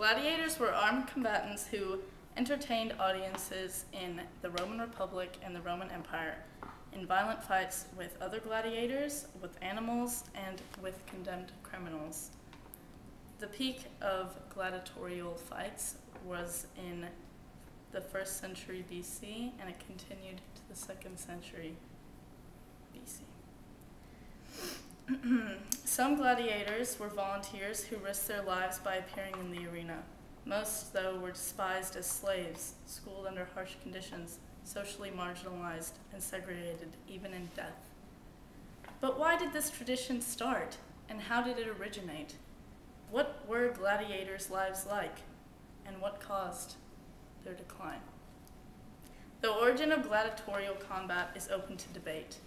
Gladiators were armed combatants who entertained audiences in the Roman Republic and the Roman Empire in violent fights with other gladiators, with animals, and with condemned criminals. The peak of gladiatorial fights was in the 1st century BC, and it continued to the 2nd century BC. Some gladiators were volunteers who risked their lives by appearing in the arena. Most, though, were despised as slaves, schooled under harsh conditions, socially marginalized, and segregated, even in death. But why did this tradition start, and how did it originate? What were gladiators' lives like, and what caused their decline? The origin of gladiatorial combat is open to debate.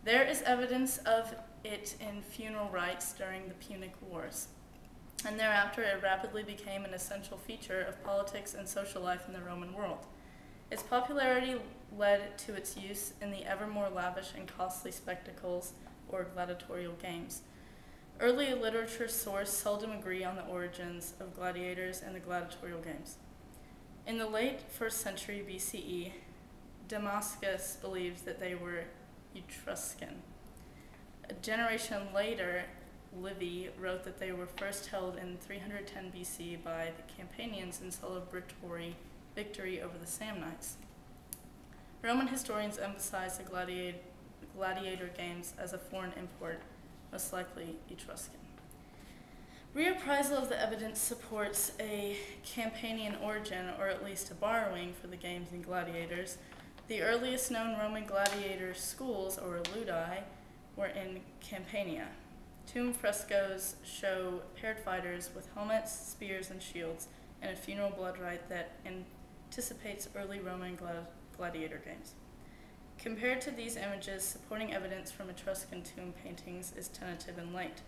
There is evidence of it in funeral rites during the Punic Wars, and thereafter it rapidly became an essential feature of politics and social life in the Roman world. Its popularity led to its use in the ever more lavish and costly spectacles or gladiatorial games. Early literature sources seldom agree on the origins of gladiators and the gladiatorial games. In the late 1st century BCE, Damascus believes that they were Etruscan. A generation later, Livy wrote that they were first held in 310 BC by the Campanians in celebratory victory over the Samnites. Roman historians emphasize the gladiator games as a foreign import, most likely Etruscan. Reappraisal of the evidence supports a Campanian origin, or at least a borrowing for the games and gladiators. The earliest known Roman gladiator schools, or ludi, were in Campania. Tomb frescoes show paired fighters with helmets, spears, and shields, and a funeral blood rite that anticipates early Roman gladiator games. Compared to these images, supporting evidence from Etruscan tomb paintings is tentative and late.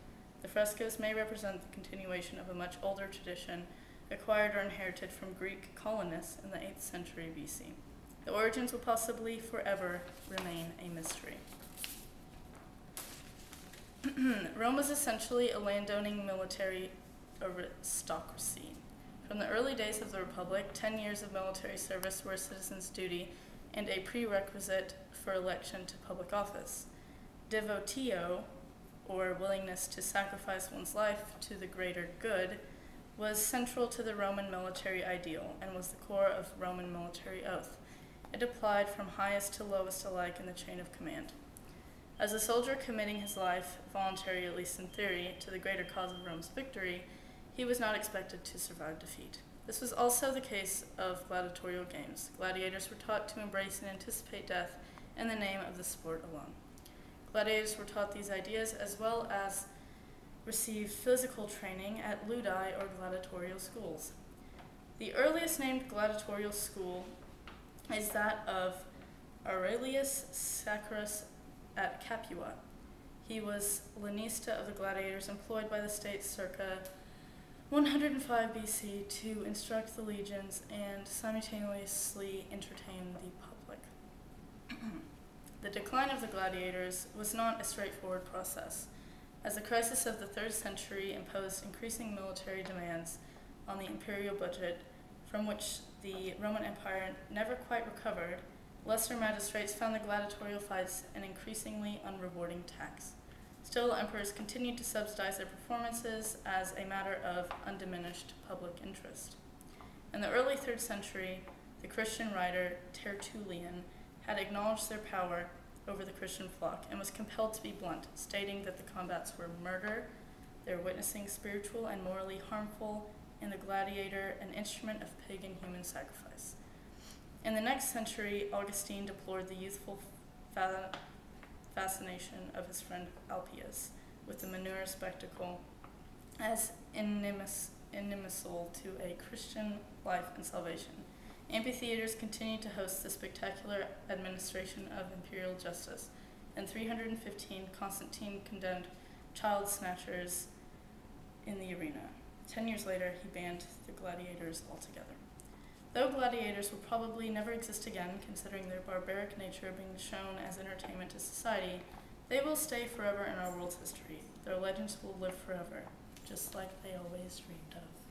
The frescoes may represent the continuation of a much older tradition acquired or inherited from Greek colonists in the 8th century BC. The origins will possibly forever remain a mystery. Rome was essentially a landowning military aristocracy. From the early days of the Republic, 10 years of military service were a citizen's duty and a prerequisite for election to public office. Devotio, or willingness to sacrifice one's life to the greater good, was central to the Roman military ideal and was the core of Roman military oath. It applied from highest to lowest alike in the chain of command. As a soldier committing his life, voluntary at least in theory, to the greater cause of Rome's victory, he was not expected to survive defeat. This was also the case of gladiatorial games. Gladiators were taught to embrace and anticipate death in the name of the sport alone. Gladiators were taught these ideas as well as received physical training at ludi or gladiatorial schools. The earliest named gladiatorial school is that of Aurelius Sacrus at Capua. He was lanista of the gladiators employed by the state circa 105 BC to instruct the legions and simultaneously entertain the public. The decline of the gladiators was not a straightforward process, as the crisis of the 3rd century imposed increasing military demands on the imperial budget, from which the Roman Empire never quite recovered. Lesser magistrates found the gladiatorial fights an increasingly unrewarding tax. Still, emperors continued to subsidize their performances as a matter of undiminished public interest. In the early 3rd century, the Christian writer Tertullian had acknowledged their power over the Christian flock and was compelled to be blunt, stating that the combats were murder, their witnessing spiritual and morally harmful, and the gladiator an instrument of pagan human sacrifice. In the next century, Augustine deplored the youthful fascination of his friend Alpius with the manure spectacle as inimical to a Christian life and salvation. Amphitheaters continued to host the spectacular administration of imperial justice. In 315, Constantine condemned child snatchers in the arena. 10 years later, he banned the gladiators altogether. Though gladiators will probably never exist again, considering their barbaric nature being shown as entertainment to society, they will stay forever in our world's history. Their legends will live forever, just like they always dreamed of.